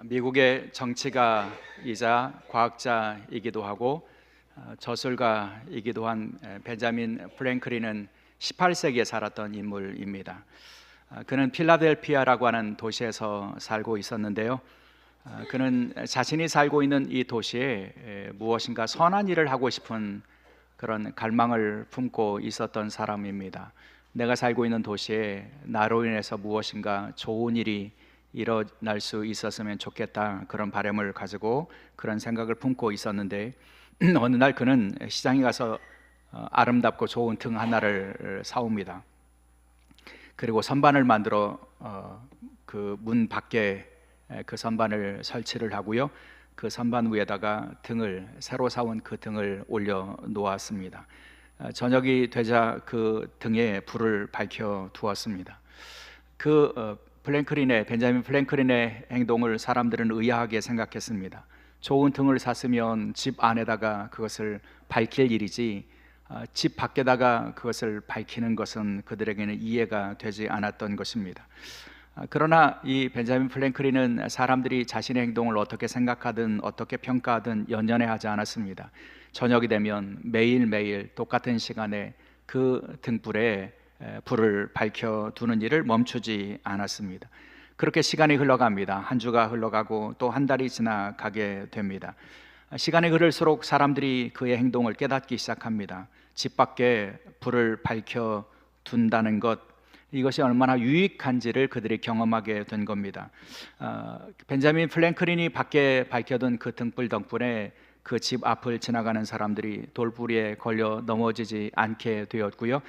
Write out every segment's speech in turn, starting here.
미국의 정치가이자 과학자이기도 하고 저술가이기도 한 벤자민 프랭클린은 18세기에 살았던 인물입니다. 그는 필라델피아라고 하는 도시에서 살고 있었는데요. 그는 자신이 살고 있는 이 도시에 무엇인가 선한 일을 하고 싶은 그런 갈망을 품고 있었던 사람입니다. 내가 살고 있는 도시에 나로 인해서 무엇인가 좋은 일이 일어날 수 있었으면 좋겠다, 그런 바람을 가지고 그런 생각을 품고 있었는데 어느 날 그는 시장에 가서 아름답고 좋은 등 하나를 사옵니다. 그리고 선반을 만들어 그 문 밖에 그 선반을 설치를 하고요, 그 선반 위에다가 새로 사온 그 등을 올려 놓았습니다. 저녁이 되자 그 등에 불을 밝혀 두었습니다. 벤자민 플랭클린의 행동을 사람들은 의아하게 생각했습니다. 좋은 등을 샀으면 집 안에다가 그것을 밝힐 일이지 집 밖에다가 그것을 밝히는 것은 그들에게는 이해가 되지 않았던 것입니다. 그러나 이 벤자민 플랭클린은 사람들이 자신의 행동을 어떻게 생각하든 어떻게 평가하든 연연해 하지 않았습니다. 저녁이 되면 매일매일 똑같은 시간에 그 등불에 불을 밝혀두는 일을 멈추지 않았습니다. 그렇게 시간이 흘러갑니다. 한 주가 흘러가고 또 한 달이 지나가게 됩니다. 시간이 흐를수록 사람들이 그의 행동을 깨닫기 시작합니다. 집 밖에 불을 밝혀둔다는 것, 이것이 얼마나 유익한지를 그들이 경험하게 된 겁니다. 벤자민 플랭클린이 밖에 밝혀둔 그 등불 덕분에 그 집 앞을 지나가는 사람들이 돌부리에 걸려 넘어지지 않게 되었고요,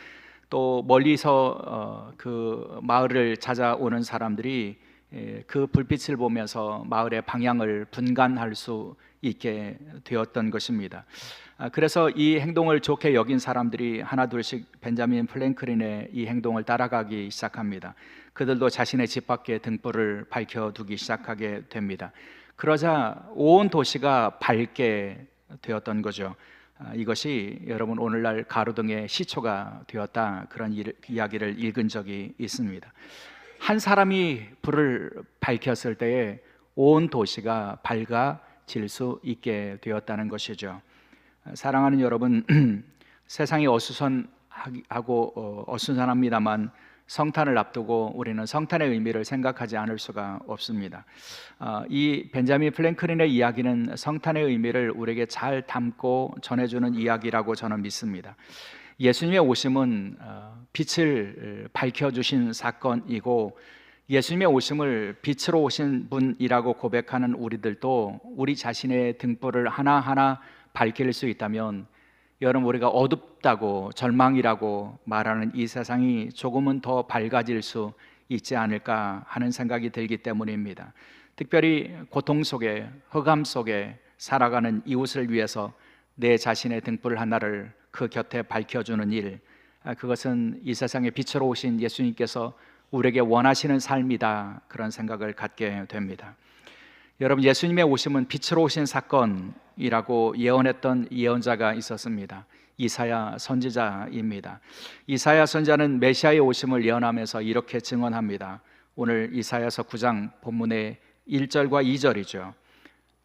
또 멀리서 그 마을을 찾아오는 사람들이 그 불빛을 보면서 마을의 방향을 분간할 수 있게 되었던 것입니다. 그래서 이 행동을 좋게 여긴 사람들이 하나둘씩 벤자민 플랭클린의 이 행동을 따라가기 시작합니다. 그들도 자신의 집 밖에 등불을 밝혀두기 시작하게 됩니다. 그러자 온 도시가 밝게 되었던 거죠. 이것이 여러분 오늘날 가로등의 시초가 되었다, 그런 이야기를 읽은 적이 있습니다. 한 사람이 불을 밝혔을 때에 온 도시가 밝아질 수 있게 되었다는 것이죠. 사랑하는 여러분, 세상이 어수선하고 어수선합니다만 성탄을 앞두고 우리는 성탄의 의미를 생각하지 않을 수가 없습니다. 이 벤자민 플랭클린의 이야기는 성탄의 의미를 우리에게 잘 담고 전해주는 이야기라고 저는 믿습니다. 예수님의 오심은 빛을 밝혀주신 사건이고, 예수님의 오심을 빛으로 오신 분이라고 고백하는 우리들도 우리 자신의 등불을 하나하나 밝힐 수 있다면 여러분, 우리가 어둡다고 절망이라고 말하는 이 세상이 조금은 더 밝아질 수 있지 않을까 하는 생각이 들기 때문입니다. 특별히 고통 속에, 흑암 속에 살아가는 이웃을 위해서 내 자신의 등불 하나를 그 곁에 밝혀주는 일, 그것은 이 세상에 빛으로 오신 예수님께서 우리에게 원하시는 삶이다, 그런 생각을 갖게 됩니다. 여러분, 예수님의 오심은 빛으로 오신 사건이라고 예언했던 예언자가 있었습니다. 이사야 선지자입니다. 이사야 선지자는 메시아의 오심을 예언하면서 이렇게 증언합니다. 오늘 이사야서 9장 본문의 1절과 2절이죠.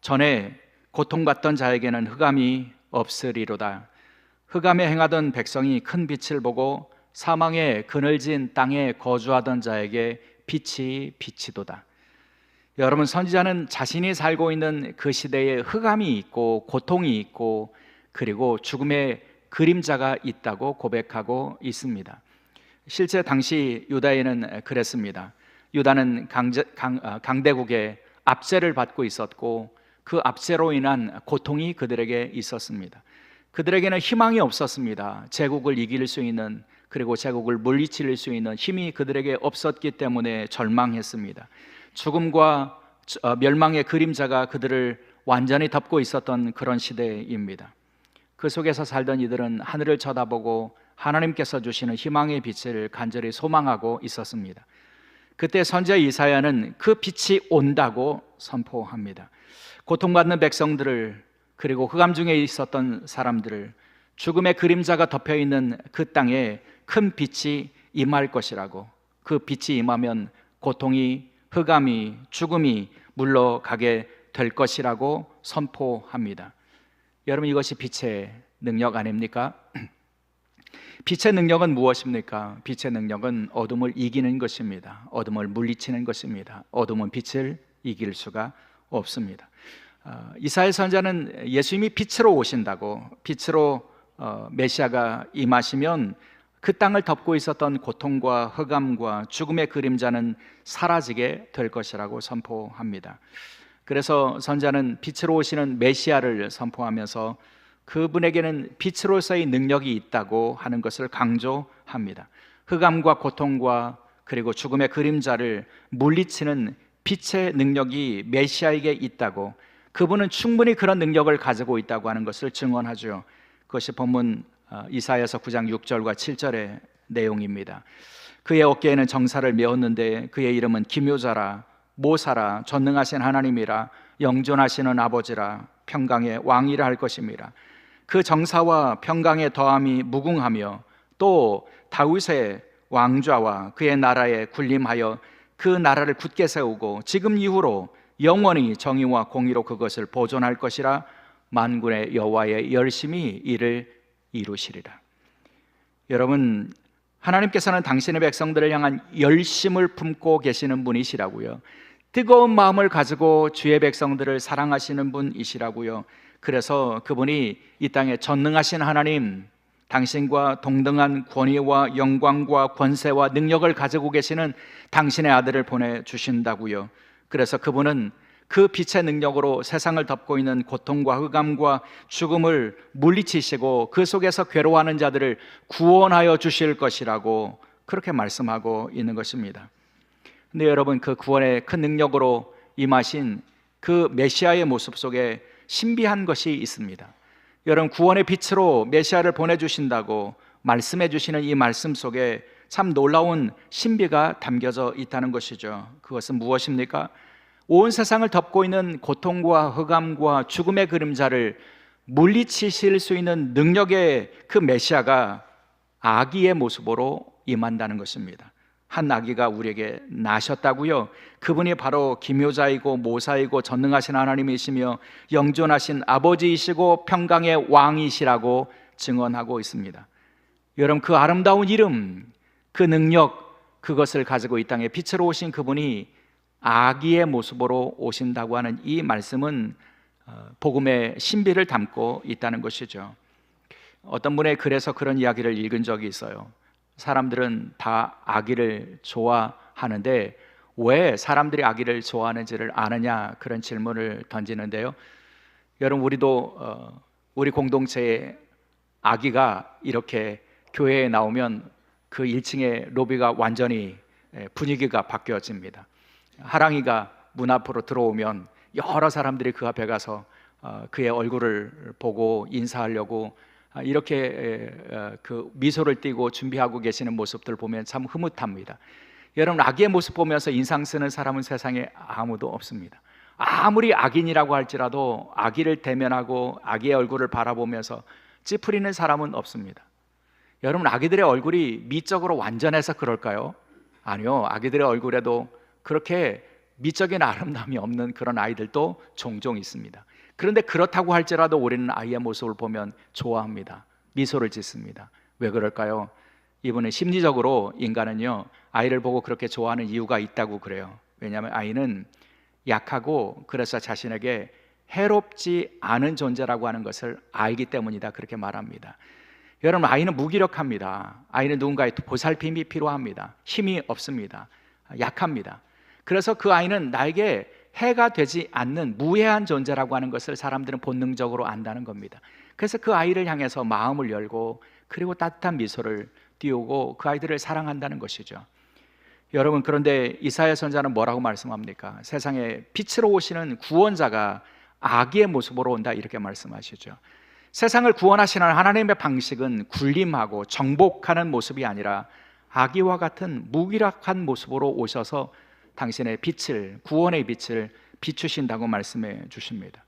전에 고통받던 자에게는 흑암이 없으리로다. 흑암에 행하던 백성이 큰 빛을 보고 사망의 그늘진 땅에 거주하던 자에게 빛이 비치도다. 여러분, 선지자는 자신이 살고 있는 그 시대에 흑암이 있고 고통이 있고 그리고 죽음의 그림자가 있다고 고백하고 있습니다. 실제 당시 유다에는 그랬습니다. 유다는 강대국의 압제를 받고 있었고 그 압제로 인한 고통이 그들에게 있었습니다. 그들에게는 희망이 없었습니다. 제국을 이길 수 있는, 그리고 제국을 물리칠 수 있는 힘이 그들에게 없었기 때문에 절망했습니다. 죽음과 멸망의 그림자가 그들을 완전히 덮고 있었던 그런 시대입니다. 그 속에서 살던 이들은 하늘을 쳐다보고 하나님께서 주시는 희망의 빛을 간절히 소망하고 있었습니다. 그때 선지자 이사야는 그 빛이 온다고 선포합니다. 고통받는 백성들을, 그리고 흑암 중에 있었던 사람들을, 죽음의 그림자가 덮여있는 그 땅에 큰 빛이 임할 것이라고, 그 빛이 임하면 고통이, 흑암이, 죽음이 물러가게 될 것이라고 선포합니다. 여러분, 이것이 빛의 능력 아닙니까? 빛의 능력은 무엇입니까? 빛의 능력은 어둠을 이기는 것입니다. 어둠을 물리치는 것입니다. 어둠은 빛을 이길 수가 없습니다. 이사야 선지자는 예수님이 빛으로 오신다고, 빛으로 메시아가 임하시면 그 땅을 덮고 있었던 고통과 흑암과 죽음의 그림자는 사라지게 될 것이라고 선포합니다. 그래서 선지자는 빛으로 오시는 메시아를 선포하면서 그분에게는 빛으로서의 능력이 있다고 하는 것을 강조합니다. 흑암과 고통과 그리고 죽음의 그림자를 물리치는 빛의 능력이 메시아에게 있다고, 그분은 충분히 그런 능력을 가지고 있다고 하는 것을 증언하죠. 그것이 본문 이사야서 9장 6절과 7절의 내용입니다. 그의 어깨에는 정사를 메었는데 그의 이름은 기묘자라, 모사라, 전능하신 하나님이라, 영존하시는 아버지라, 평강의 왕이라 할 것입니다. 그 정사와 평강의 더함이 무궁하며 또 다윗의 왕좌와 그의 나라에 군림하여 그 나라를 굳게 세우고 지금 이후로 영원히 정의와 공의로 그것을 보존할 것이라, 만군의 여호와의 열심히 이를 이루시리라. 여러분, 하나님께서는 당신의 백성들을 향한 열심을 품고 계시는 분이시라고요. 뜨거운 마음을 가지고 주의 백성들을 사랑하시는 분이시라고요. 그래서 그분이 이 땅에 전능하신 하나님, 당신과 동등한 권위와 영광과 권세와 능력을 가지고 계시는 당신의 아들을 보내주신다고요. 그래서 그분은 그 빛의 능력으로 세상을 덮고 있는 고통과 흑암과 죽음을 물리치시고 그 속에서 괴로워하는 자들을 구원하여 주실 것이라고 그렇게 말씀하고 있는 것입니다. 근데 여러분, 그 구원의 큰 능력으로 임하신 그 메시아의 모습 속에 신비한 것이 있습니다. 여러분, 구원의 빛으로 메시아를 보내주신다고 말씀해 주시는 이 말씀 속에 참 놀라운 신비가 담겨져 있다는 것이죠. 그것은 무엇입니까? 온 세상을 덮고 있는 고통과 흑암과 죽음의 그림자를 물리치실 수 있는 능력의 그 메시아가 아기의 모습으로 임한다는 것입니다. 한 아기가 우리에게 나셨다고요. 그분이 바로 기묘자이고 모사이고 전능하신 하나님이시며 영존하신 아버지이시고 평강의 왕이시라고 증언하고 있습니다. 여러분, 그 아름다운 이름, 그 능력, 그것을 가지고 이 땅에 빛으로 오신 그분이 아기의 모습으로 오신다고 하는 이 말씀은 복음의 신비를 담고 있다는 것이죠. 어떤 분의 글에서 그런 이야기를 읽은 적이 있어요. 사람들은 다 아기를 좋아하는데 왜 사람들이 아기를 좋아하는지를 아느냐, 그런 질문을 던지는데요. 여러분, 우리도 우리 공동체에 아기가 이렇게 교회에 나오면 그 1층의 로비가 완전히 분위기가 바뀌어집니다. 하랑이가 문 앞으로 들어오면 여러 사람들이 그 앞에 가서 그의 얼굴을 보고 인사하려고 이렇게 그 미소를 띠고 준비하고 계시는 모습들 보면 참 흐뭇합니다. 여러분, 아기의 모습 보면서 인상 쓰는 사람은 세상에 아무도 없습니다. 아무리 악인이라고 할지라도 아기를 대면하고 아기의 얼굴을 바라보면서 찌푸리는 사람은 없습니다. 여러분, 아기들의 얼굴이 미적으로 완전해서 그럴까요? 아니요. 아기들의 얼굴에도 그렇게 미적인 아름다움이 없는 그런 아이들도 종종 있습니다. 그런데 그렇다고 할지라도 우리는 아이의 모습을 보면 좋아합니다. 미소를 짓습니다. 왜 그럴까요? 이분은 심리적으로 인간은요, 아이를 보고 그렇게 좋아하는 이유가 있다고 그래요. 왜냐하면 아이는 약하고 그래서 자신에게 해롭지 않은 존재라고 하는 것을 알기 때문이다, 그렇게 말합니다. 여러분, 아이는 무기력합니다. 아이는 누군가의 보살핌이 필요합니다. 힘이 없습니다. 약합니다. 그래서 그 아이는 나에게 해가 되지 않는 무해한 존재라고 하는 것을 사람들은 본능적으로 안다는 겁니다. 그래서 그 아이를 향해서 마음을 열고 그리고 따뜻한 미소를 띄우고 그 아이들을 사랑한다는 것이죠. 여러분, 그런데 이사야 선지자는 뭐라고 말씀합니까? 세상에 빛으로 오시는 구원자가 아기의 모습으로 온다, 이렇게 말씀하시죠. 세상을 구원하시는 하나님의 방식은 군림하고 정복하는 모습이 아니라 아기와 같은 무기력한 모습으로 오셔서 당신의 빛을, 구원의 빛을 비추신다고 말씀해 주십니다.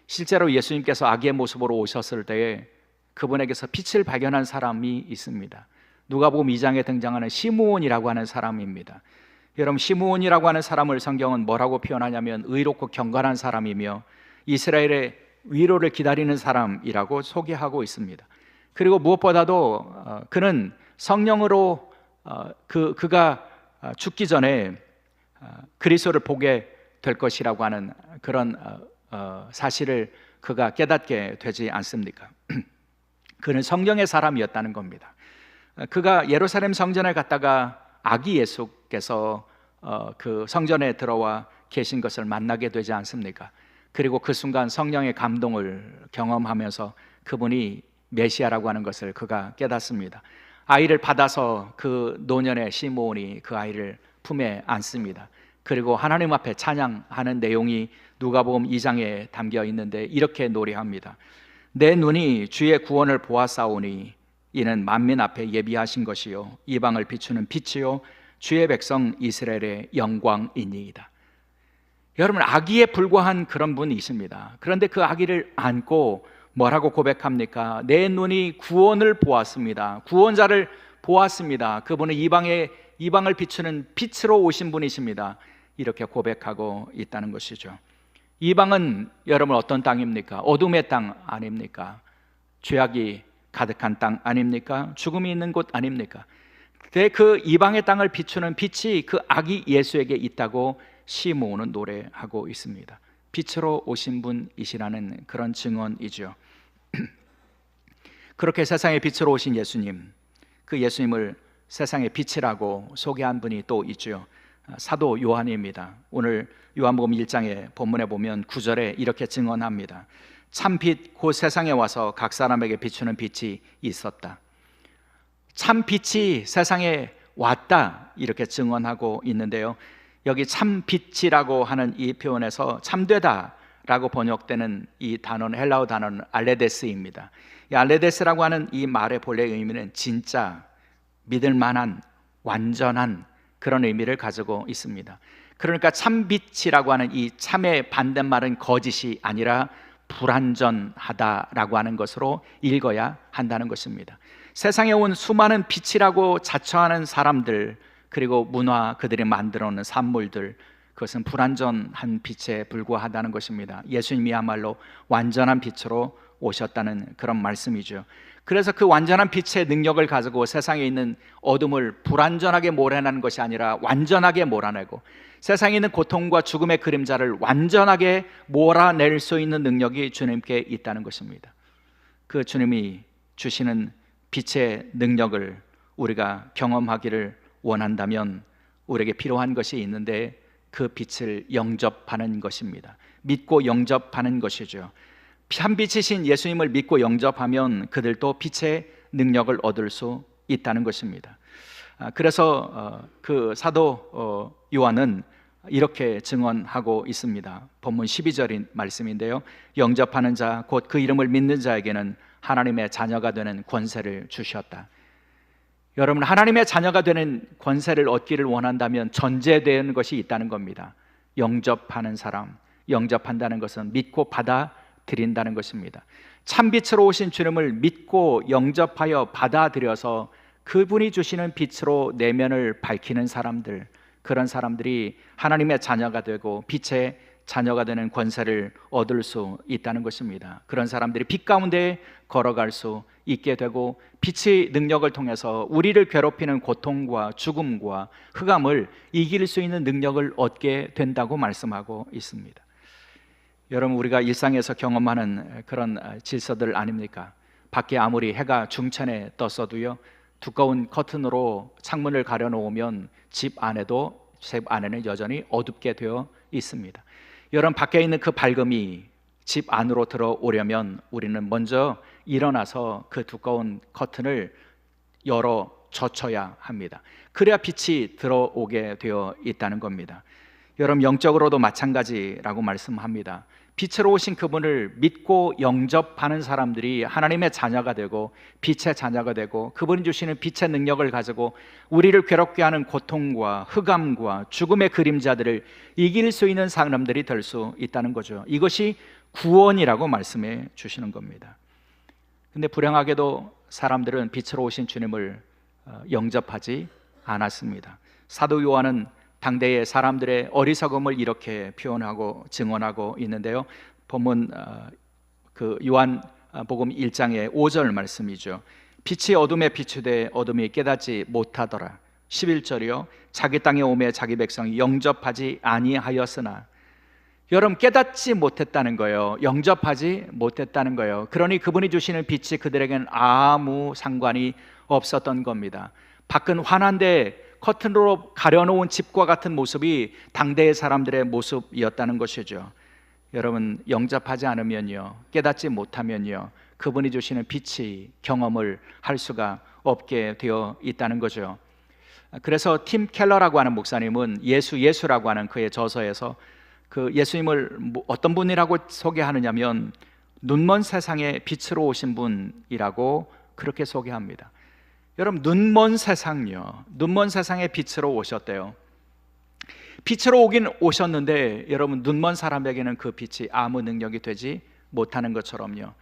실제로 예수님께서 아기의 모습으로 오셨을 때에 그분에게서 빛을 발견한 사람이 있습니다. 누가복음 2장에 등장하는 시므온이라고 하는 사람입니다. 여러분, 시므온이라고 하는 사람을 성경은 뭐라고 표현하냐면 의롭고 경건한 사람이며 이스라엘의 위로를 기다리는 사람이라고 소개하고 있습니다. 그리고 무엇보다도 그는 성령으로 그가 죽기 전에 그리스도를 보게 될 것이라고 하는 그런 사실을 그가 깨닫게 되지 않습니까? 그는 성령의 사람이었다는 겁니다. 그가 예루살렘 성전에 갔다가 아기 예수께서 그 성전에 들어와 계신 것을 만나게 되지 않습니까? 그리고 그 순간 성령의 감동을 경험하면서 그분이 메시아라고 하는 것을 그가 깨닫습니다. 아이를 받아서 그 노년의 시므온이 그 아이를 품에 안습니다. 그리고 하나님 앞에 찬양하는 내용이 누가복음 2장에 담겨 있는데 이렇게 노래합니다. 내 눈이 주의 구원을 보았사오니 이는 만민 앞에 예비하신 것이요 이방을 비추는 빛이요 주의 백성 이스라엘의 영광이니이다. 여러분, 아기에 불과한 그런 분이십니다. 그런데 그 아기를 안고 뭐라고 고백합니까? 내 눈이 구원을 보았습니다. 구원자를 보았습니다. 그분은 이방을 비추는 빛으로 오신 분이십니다. 이렇게 고백하고 있다는 것이죠. 이방은 여러분 어떤 땅입니까? 어둠의 땅 아닙니까? 죄악이 가득한 땅 아닙니까? 죽음이 있는 곳 아닙니까? 근데 그 이방의 땅을 비추는 빛이 그 아기 예수에게 있다고 시므온은 노래하고 있습니다. 빛으로 오신 분이시라는 그런 증언이죠. 그렇게 세상의 빛으로 오신 예수님, 그 예수님을 세상의 빛이라고 소개한 분이 또 있죠. 사도 요한입니다. 오늘 요한복음 1장의 본문에 보면 9절에 이렇게 증언합니다. 참빛 곧 세상에 와서 각 사람에게 비추는 빛이 있었다. 참빛이 세상에 왔다 이렇게 증언하고 있는데요, 여기 참빛이라고 하는 이 표현에서 참되다 라고 번역되는 이 단어는 헬라어 단어는 알레데스입니다. 이 알레데스라고 하는 이 말의 본래 의미는 진짜, 믿을 만한, 완전한 그런 의미를 가지고 있습니다. 그러니까 참빛이라고 하는 이 참의 반대말은 거짓이 아니라 불완전하다라고 하는 것으로 읽어야 한다는 것입니다. 세상에 온 수많은 빛이라고 자처하는 사람들, 그리고 문화, 그들이 만들어 놓은 산물들, 그것은 불완전한 빛에 불과하다는 것입니다. 예수님이야말로 완전한 빛으로 오셨다는 그런 말씀이죠. 그래서 그 완전한 빛의 능력을 가지고 세상에 있는 어둠을 불완전하게 몰아내는 것이 아니라 완전하게 몰아내고 세상에 있는 고통과 죽음의 그림자를 완전하게 몰아낼 수 있는 능력이 주님께 있다는 것입니다. 그 주님이 주시는 빛의 능력을 우리가 경험하기를 원한다면 우리에게 필요한 것이 있는데 그 빛을 영접하는 것입니다. 믿고 영접하는 것이죠. 참빛이신 예수님을 믿고 영접하면 그들도 빛의 능력을 얻을 수 있다는 것입니다. 그래서 그 사도 요한은 이렇게 증언하고 있습니다. 본문 12절인 말씀인데요, 영접하는 자 곧 그 이름을 믿는 자에게는 하나님의 자녀가 되는 권세를 주셨다. 여러분, 하나님의 자녀가 되는 권세를 얻기를 원한다면 전제되는 것이 있다는 겁니다. 영접하는 사람, 영접한다는 것은 믿고 받아들인다는 것입니다. 참빛으로 오신 주님을 믿고 영접하여 받아들여서 그분이 주시는 빛으로 내면을 밝히는 사람들, 그런 사람들이 하나님의 자녀가 되고 빛의 자녀가 되는 권세를 얻을 수 있다는 것입니다. 그런 사람들이 빛 가운데 걸어갈 수 있게 되고 빛의 능력을 통해서 우리를 괴롭히는 고통과 죽음과 흑암을 이길 수 있는 능력을 얻게 된다고 말씀하고 있습니다. 여러분, 우리가 일상에서 경험하는 그런 질서들 아닙니까? 밖에 아무리 해가 중천에 떴어도요, 두꺼운 커튼으로 창문을 가려놓으면 집 안에는 여전히 어둡게 되어 있습니다. 여러분, 밖에 있는 그 밝음이 집 안으로 들어오려면 우리는 먼저 일어나서 그 두꺼운 커튼을 열어 젖혀야 합니다. 그래야 빛이 들어오게 되어 있다는 겁니다. 여러분, 영적으로도 마찬가지라고 말씀합니다. 빛으로 오신 그분을 믿고 영접하는 사람들이 하나님의 자녀가 되고 빛의 자녀가 되고 그분이 주시는 빛의 능력을 가지고 우리를 괴롭게 하는 고통과 흑암과 죽음의 그림자들을 이길 수 있는 사람들이 될 수 있다는 거죠. 이것이 구원이라고 말씀해 주시는 겁니다. 근데 불행하게도 사람들은 빛으로 오신 주님을 영접하지 않았습니다. 사도 요한은 당대의 사람들의 어리석음을 이렇게 표현하고 증언하고 있는데요. 본문 그 요한복음 1장의 5절 말씀이죠. 빛이 어둠에 비추되 어둠이 깨닫지 못하더라. 11절이요. 자기 땅에 오매 자기 백성이 영접하지 아니하였으나. 여러분, 깨닫지 못했다는 거예요. 영접하지 못했다는 거예요. 그러니 그분이 주시는 빛이 그들에게는 아무 상관이 없었던 겁니다. 밖은 환한데 커튼으로 가려놓은 집과 같은 모습이 당대의 사람들의 모습이었다는 것이죠. 여러분, 영접하지 않으면요, 깨닫지 못하면요, 그분이 주시는 빛이 경험을 할 수가 없게 되어 있다는 거죠. 그래서 팀 켈러라고 하는 목사님은 예수라고 하는 그의 저서에서 그 예수님을 어떤 분이라고 소개하느냐면 눈먼 세상에 빛으로 오신 분이라고 그렇게 소개합니다. 여러분, 눈먼 세상요, 눈먼 세상에 빛으로 오셨대요. 빛으로 오긴 오셨는데 여러분, 눈먼 사람에게는 그 빛이 아무 능력이 되지 못하는 것처럼요,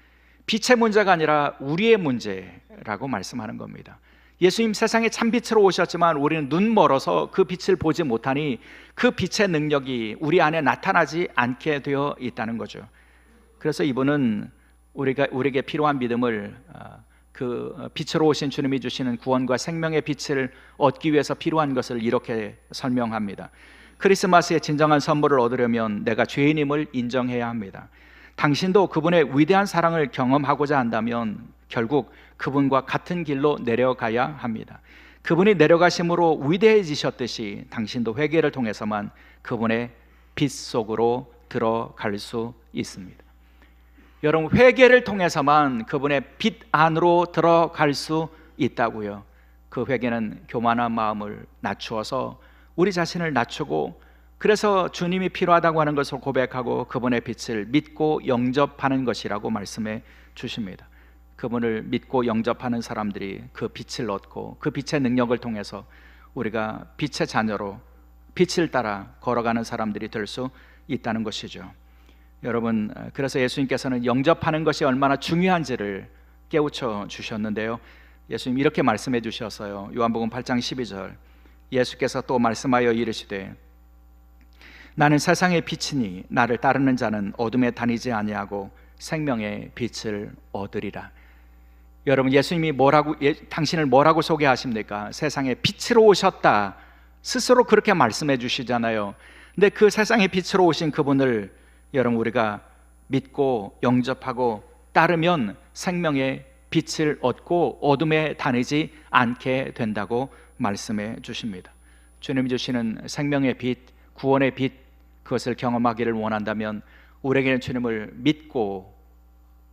빛의 문제가 아니라 우리의 문제라고 말씀하는 겁니다. 예수님 세상에 참빛으로 오셨지만 우리는 눈 멀어서 그 빛을 보지 못하니 그 빛의 능력이 우리 안에 나타나지 않게 되어 있다는 거죠. 그래서 이분은 우리에게 필요한 믿음을 그 빛으로 오신 주님이 주시는 구원과 생명의 빛을 얻기 위해서 필요한 것을 이렇게 설명합니다. 크리스마스의 진정한 선물을 얻으려면 내가 죄인임을 인정해야 합니다. 당신도 그분의 위대한 사랑을 경험하고자 한다면 결국 그분과 같은 길로 내려가야 합니다. 그분이 내려가심으로 위대해지셨듯이 당신도 회개를 통해서만 그분의 빛 속으로 들어갈 수 있습니다. 여러분, 회개를 통해서만 그분의 빛 안으로 들어갈 수 있다고요. 그 회개는 교만한 마음을 낮추어서 우리 자신을 낮추고, 그래서 주님이 필요하다고 하는 것을 고백하고 그분의 빛을 믿고 영접하는 것이라고 말씀해 주십니다. 그분을 믿고 영접하는 사람들이 그 빛을 얻고 그 빛의 능력을 통해서 우리가 빛의 자녀로 빛을 따라 걸어가는 사람들이 될 수 있다는 것이죠. 여러분, 그래서 예수님께서는 영접하는 것이 얼마나 중요한지를 깨우쳐 주셨는데요, 예수님 이렇게 말씀해 주셨어요. 요한복음 8장 12절, 예수께서 또 말씀하여 이르시되 나는 세상의 빛이니 나를 따르는 자는 어둠에 다니지 아니하고 생명의 빛을 얻으리라. 여러분, 예수님이 당신을 뭐라고 소개하십니까? 세상의 빛으로 오셨다, 스스로 그렇게 말씀해 주시잖아요. 근데 그 세상의 빛으로 오신 그분을 여러분, 우리가 믿고 영접하고 따르면 생명의 빛을 얻고 어둠에 다니지 않게 된다고 말씀해 주십니다. 주님이 주시는 생명의 빛, 구원의 빛, 그것을 경험하기를 원한다면 우리에게는 주님을 믿고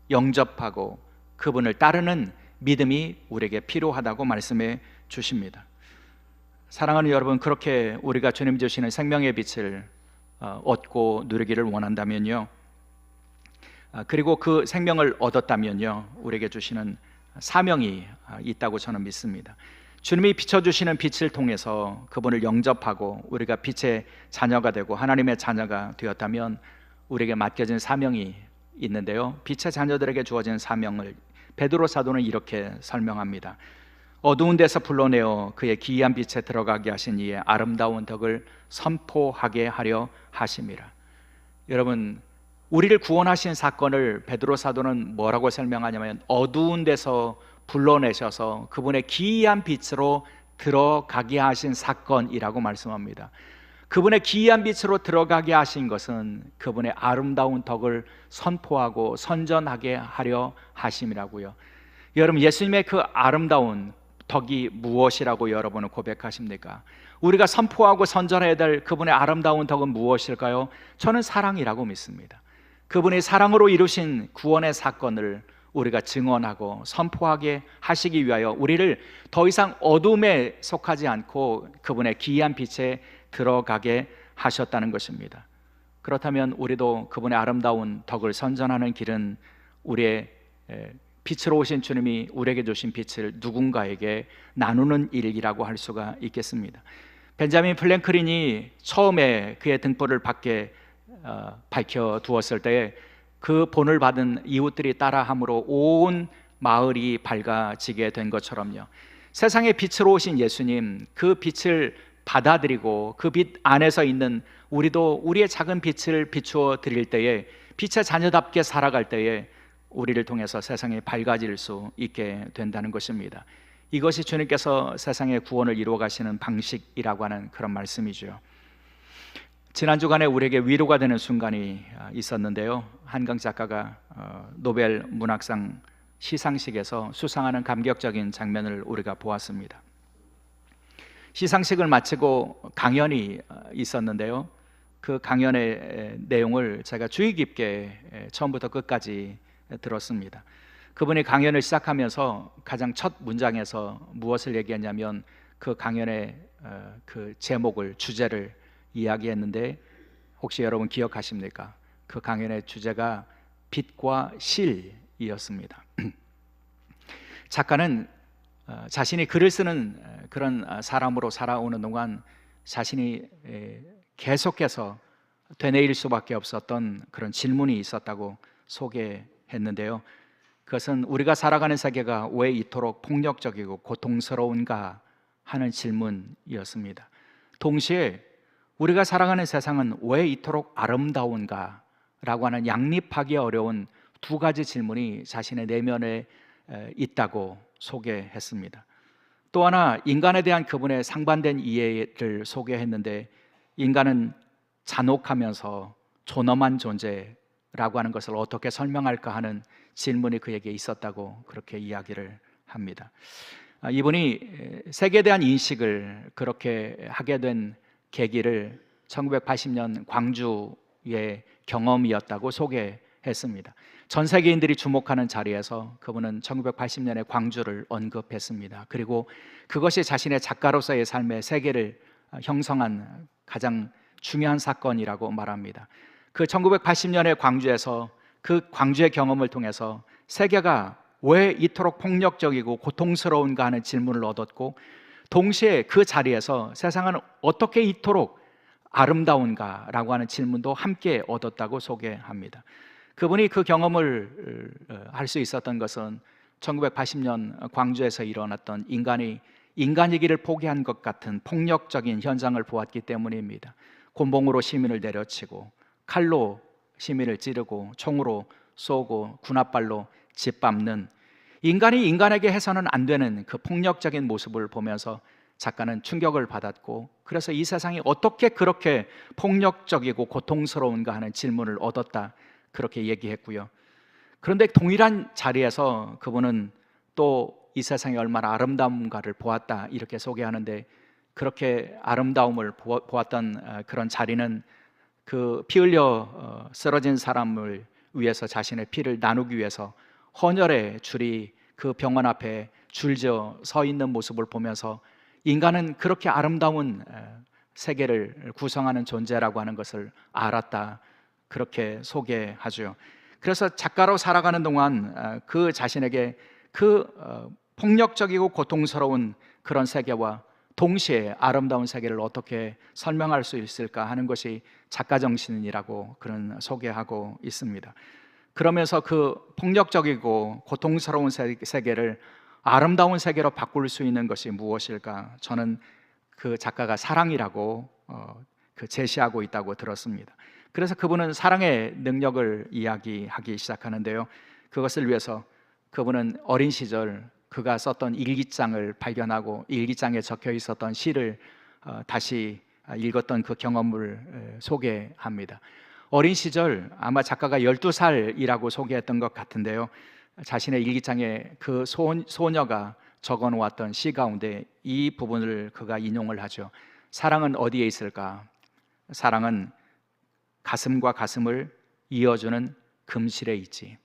영접하고 그분을 따르는 믿음이 우리에게 필요하다고 말씀해 주십니다. 사랑하는 여러분, 그렇게 우리가 주님 주시는 생명의 빛을 얻고 누리기를 원한다면요, 그리고 그 생명을 얻었다면요, 우리에게 주시는 사명이 있다고 저는 믿습니다. 주님이 비춰주시는 빛을 통해서 그분을 영접하고 우리가 빛의 자녀가 되고 하나님의 자녀가 되었다면 우리에게 맡겨진 사명이 있는데요, 빛의 자녀들에게 주어진 사명을 베드로 사도는 이렇게 설명합니다. 어두운 데서 불러내어 그의 기이한 빛에 들어가게 하신 이의 아름다운 덕을 선포하게 하려 하심이라. 여러분, 우리를 구원하신 사건을 베드로 사도는 뭐라고 설명하냐면 어두운 데서 불러내셔서 그분의 기이한 빛으로 들어가게 하신 사건이라고 말씀합니다. 그분의 기이한 빛으로 들어가게 하신 것은 그분의 아름다운 덕을 선포하고 선전하게 하려 하심이라고요. 여러분, 예수님의 그 아름다운 덕이 무엇이라고 여러분은 고백하십니까? 우리가 선포하고 선전해야 될 그분의 아름다운 덕은 무엇일까요? 저는 사랑이라고 믿습니다. 그분이 사랑으로 이루신 구원의 사건을 우리가 증언하고 선포하게 하시기 위하여 우리를 더 이상 어둠에 속하지 않고 그분의 기이한 빛에 들어가게 하셨다는 것입니다. 그렇다면 우리도 그분의 아름다운 덕을 선전하는 길은 우리의 빛으로 오신 주님이 우리에게 주신 빛을 누군가에게 나누는 일이라고 할 수가 있겠습니다. 벤자민 프랭클린이 처음에 그의 등불을 밖에 밝혀두었을 때에 그 본을 받은 이웃들이 따라함으로 온 마을이 밝아지게 된 것처럼요, 세상에 빛으로 오신 예수님, 그 빛을 받아들이고 그 빛 안에서 있는 우리도 우리의 작은 빛을 비추어 드릴 때에, 빛의 자녀답게 살아갈 때에 우리를 통해서 세상이 밝아질 수 있게 된다는 것입니다. 이것이 주님께서 세상의 구원을 이루어 가시는 방식이라고 하는 그런 말씀이죠. 지난 주간에 우리에게 위로가 되는 순간이 있었는데요. 한강 작가가 노벨 문학상 시상식에서 수상하는 감격적인 장면을 우리가 보았습니다. 시상식을 마치고 강연이 있었는데요. 그 강연의 내용을 제가 주의 깊게 처음부터 끝까지 들었습니다. 그분이 강연을 시작하면서 가장 첫 문장에서 무엇을 얘기했냐면, 그 강연의 그 제목을, 주제를 이야기했는데, 혹시 여러분 기억하십니까? 그 강연의 주제가 빛과 실이었습니다. 작가는 자신이 글을 쓰는 그런 사람으로 살아오는 동안 자신이 계속해서 되뇌일 수밖에 없었던 그런 질문이 있었다고 소개했는데요. 그것은 우리가 살아가는 세계가 왜 이토록 폭력적이고 고통스러운가 하는 질문이었습니다. 동시에 우리가 살아가는 세상은 왜 이토록 아름다운가 라고 하는 양립하기 어려운 두 가지 질문이 자신의 내면에 있다고 소개했습니다. 또 하나, 인간에 대한 그분의 상반된 이해를 소개했는데, 인간은 잔혹하면서 존엄한 존재라고 하는 것을 어떻게 설명할까 하는 질문이 그에게 있었다고 그렇게 이야기를 합니다. 이분이 세계에 대한 인식을 그렇게 하게 된 계기를 1980년 광주의 경험이었다고 소개했습니다. 전 세계인들이 주목하는 자리에서 그분은 1980년에 광주를 언급했습니다. 그리고 그것이 자신의 작가로서의 삶의 세계를 형성한 가장 중요한 사건이라고 말합니다. 그 1980년에 광주에서 그 광주의 경험을 통해서 세계가 왜 이토록 폭력적이고 고통스러운가 하는 질문을 얻었고, 동시에 그 자리에서 세상은 어떻게 이토록 아름다운가 라고 하는 질문도 함께 얻었다고 소개합니다. 그분이 그 경험을 할 수 있었던 것은 1980년 광주에서 일어났던 인간이 인간이기를 포기한 것 같은 폭력적인 현장을 보았기 때문입니다. 곤봉으로 시민을 내려치고, 칼로 시민을 찌르고, 총으로 쏘고, 군홧발로 짓밟는, 인간이 인간에게 해서는 안 되는 그 폭력적인 모습을 보면서 작가는 충격을 받았고, 그래서 이 세상이 어떻게 그렇게 폭력적이고 고통스러운가 하는 질문을 얻었다, 그렇게 얘기했고요. 그런데 동일한 자리에서 그분은 또 이 세상이 얼마나 아름다운가를 보았다, 이렇게 소개하는데, 그렇게 아름다움을 보았던 그런 자리는 그 피 흘려 쓰러진 사람을 위해서 자신의 피를 나누기 위해서 헌혈의 줄이 그 병원 앞에 줄지어 서 있는 모습을 보면서 인간은 그렇게 아름다운 세계를 구성하는 존재라고 하는 것을 알았다, 그렇게 소개하죠. 그래서 작가로 살아가는 동안 그 자신에게 그 폭력적이고 고통스러운 그런 세계와 동시에 아름다운 세계를 어떻게 설명할 수 있을까 하는 것이 작가 정신이라고 그런 소개하고 있습니다. 그러면서 그 폭력적이고 고통스러운 세계를 아름다운 세계로 바꿀 수 있는 것이 무엇일까? 저는 그 작가가 사랑이라고 제시하고 있다고 들었습니다. 그래서 그분은 사랑의 능력을 이야기하기 시작하는데요. 그것을 위해서 그분은 어린 시절 그가 썼던 일기장을 발견하고, 일기장에 적혀 있었던 시를 다시 읽었던 그 경험을 소개합니다. 어린 시절, 아마 작가가 12살이라고 소개했던 것 같은데요, 자신의 일기장에 그 소녀가 적어놓았던 시 가운데 이 부분을 그가 인용을 하죠. 사랑은 어디에 있을까? 사랑은 가슴과 가슴을 이어주는 금실에 있지.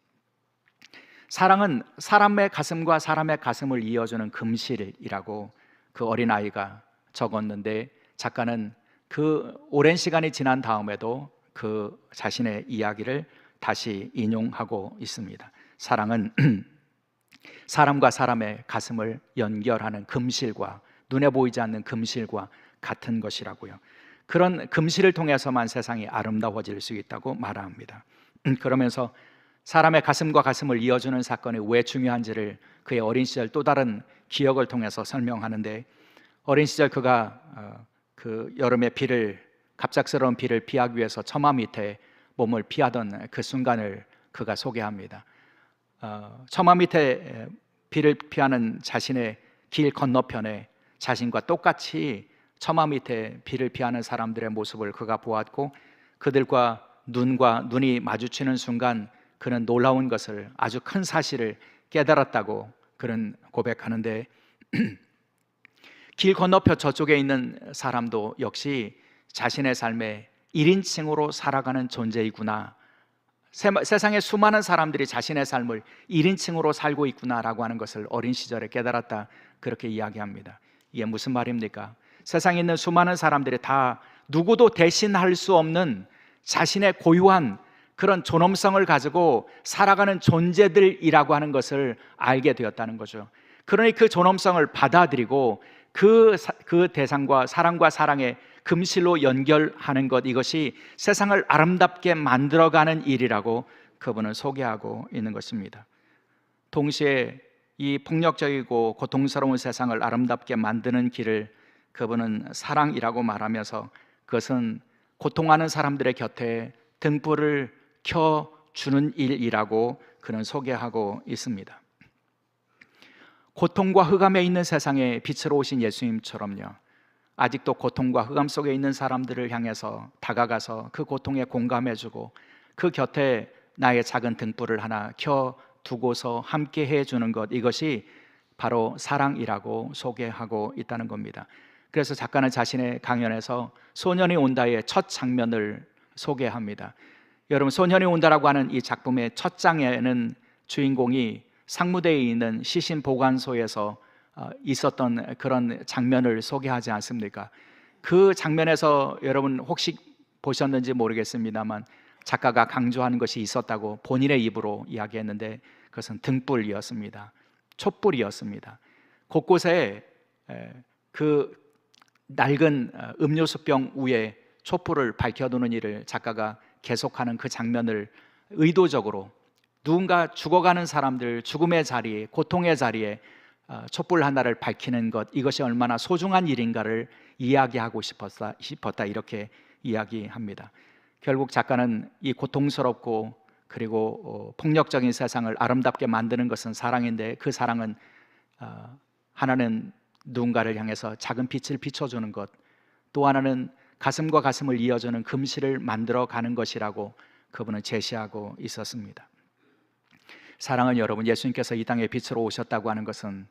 사랑은 사람의 가슴과 사람의 가슴을 이어주는 금실이라고 그 어린아이가 적었는데, 작가는 그 오랜 시간이 지난 다음에도 그 자신의 이야기를 다시 인용하고 있습니다. 사랑은 사람과 사람의 가슴을 연결하는 금실과, 눈에 보이지 않는 금실과 같은 것이라고요. 그런 금실을 통해서만 세상이 아름다워질 수 있다고 말합니다. 그러면서 사람의 가슴과 가슴을 이어주는 사건이 왜 중요한지를 그의 어린 시절 또 다른 기억을 통해서 설명하는데, 어린 시절 그가 그 여름의 비를, 갑작스러운 비를 피하기 위해서 처마 밑에 몸을 피하던 그 순간을 그가 소개합니다. 처마 밑에 비를 피하는 자신의 길 건너편에 자신과 똑같이 처마 밑에 비를 피하는 사람들의 모습을 그가 보았고, 그들과 눈이 마주치는 순간 그는 놀라운 것을, 아주 큰 사실을 깨달았다고 그는 고백하는데, 길 건너편 저쪽에 있는 사람도 역시 자신의 삶에 1인칭으로 살아가는 존재이구나, 세상에 수많은 사람들이 자신의 삶을 1인칭으로 살고 있구나라고 하는 것을 어린 시절에 깨달았다, 그렇게 이야기합니다. 이게 무슨 말입니까? 세상에 있는 수많은 사람들이 다 누구도 대신할 수 없는 자신의 고유한 그런 존엄성을 가지고 살아가는 존재들이라고 하는 것을 알게 되었다는 거죠. 그러니 그 존엄성을 받아들이고 그 대상과 사랑과 사랑의 금실로 연결하는 것, 이것이 세상을 아름답게 만들어가는 일이라고 그분은 소개하고 있는 것입니다. 동시에 이 폭력적이고 고통스러운 세상을 아름답게 만드는 길을 그분은 사랑이라고 말하면서, 그것은 고통하는 사람들의 곁에 등불을 켜주는 일이라고 그는 소개하고 있습니다. 고통과 흑암에 있는 세상에 빛으로 오신 예수님처럼요, 아직도 고통과 흑암 속에 있는 사람들을 향해서 다가가서 그 고통에 공감해주고 그 곁에 나의 작은 등불을 하나 켜두고서 함께 해주는 것, 이것이 바로 사랑이라고 소개하고 있다는 겁니다. 그래서 작가는 자신의 강연에서 소년이 온다의 첫 장면을 소개합니다. 여러분, 소년이 온다라고 하는 이 작품의 첫 장에는 주인공이 상무대에 있는 시신 보관소에서 있었던 그런 장면을 소개하지 않습니까? 그 장면에서 여러분 혹시 보셨는지 모르겠습니다만, 작가가 강조하는 것이 있었다고 본인의 입으로 이야기했는데, 그것은 등불이었습니다. 촛불이었습니다. 곳곳에 그 낡은 음료수병 위에 촛불을 밝혀두는 일을 작가가 계속하는 그 장면을 의도적으로, 누군가 죽어가는 사람들, 죽음의 자리에, 고통의 자리에 촛불 하나를 밝히는 것, 이것이 얼마나 소중한 일인가를 이야기하고 싶었다 이렇게 이야기합니다. 결국 작가는 이 고통스럽고 그리고 폭력적인 세상을 아름답게 만드는 것은 사랑인데, 그 사랑은 하나는 누군가를 향해서 작은 빛을 비춰주는 것, 또 하나는 가슴과 가슴을 이어주는 금실을 만들어 가는 것이라고 그분은 제시하고 있었습니다. 사랑은 여러분, 예수님께서 이 땅에 빛으로 오셨다고 하는 것은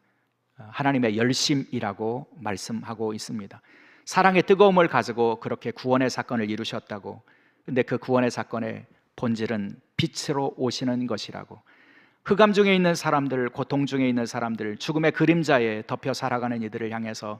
하나님의 열심이라고 말씀하고 있습니다. 사랑의 뜨거움을 가지고 그렇게 구원의 사건을 이루셨다고. 근데 그 구원의 사건의 본질은 빛으로 오시는 것이라고. 흑암 중에 있는 사람들, 고통 중에 있는 사람들, 죽음의 그림자에 덮여 살아가는 이들을 향해서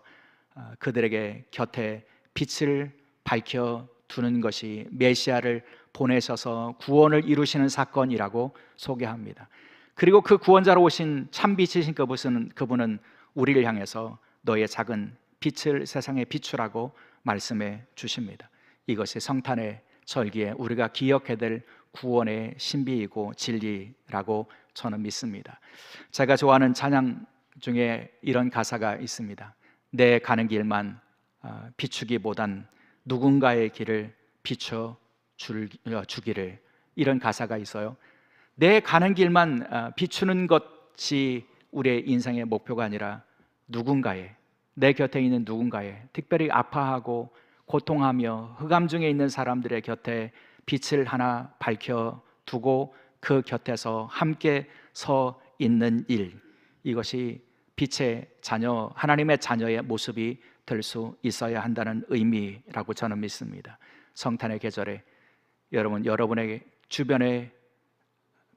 그들에게 곁에 빛을 밝혀두는 것이 메시아를 보내셔서 구원을 이루시는 사건이라고 소개합니다. 그리고 그 구원자로 오신 참빛이신 그분은 우리를 향해서 너의 작은 빛을 세상에 비추라고 말씀해 주십니다. 이것이 성탄의 절기에 우리가 기억해야 될 구원의 신비이고 진리라고 저는 믿습니다. 제가 좋아하는 찬양 중에 이런 가사가 있습니다. 내 가는 길만 비추기보단 누군가의 길을 비춰주기를, 이런 가사가 있어요. 내 가는 길만 비추는 것이 우리의 인생의 목표가 아니라 누군가의, 내 곁에 있는 누군가의, 특별히 아파하고 고통하며 흑암 중에 있는 사람들의 곁에 빛을 하나 밝혀두고 그 곁에서 함께 서 있는 일, 이것이 빛의 자녀, 하나님의 자녀의 모습이 될 수 있어야 한다는 의미라고 저는 믿습니다. 성탄의 계절에 여러분, 여러분의 주변에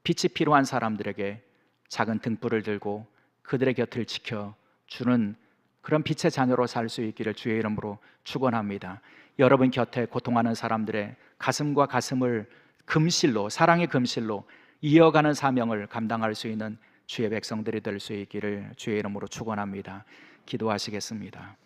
빛이 필요한 사람들에게 작은 등불을 들고 그들의 곁을 지켜주는 그런 빛의 자녀로 살 수 있기를 주의 이름으로 축원합니다. 여러분 곁에 고통하는 사람들의 가슴과 가슴을 금실로, 사랑의 금실로 이어가는 사명을 감당할 수 있는 주의 백성들이 될 수 있기를 주의 이름으로 축원합니다. 기도하시겠습니다.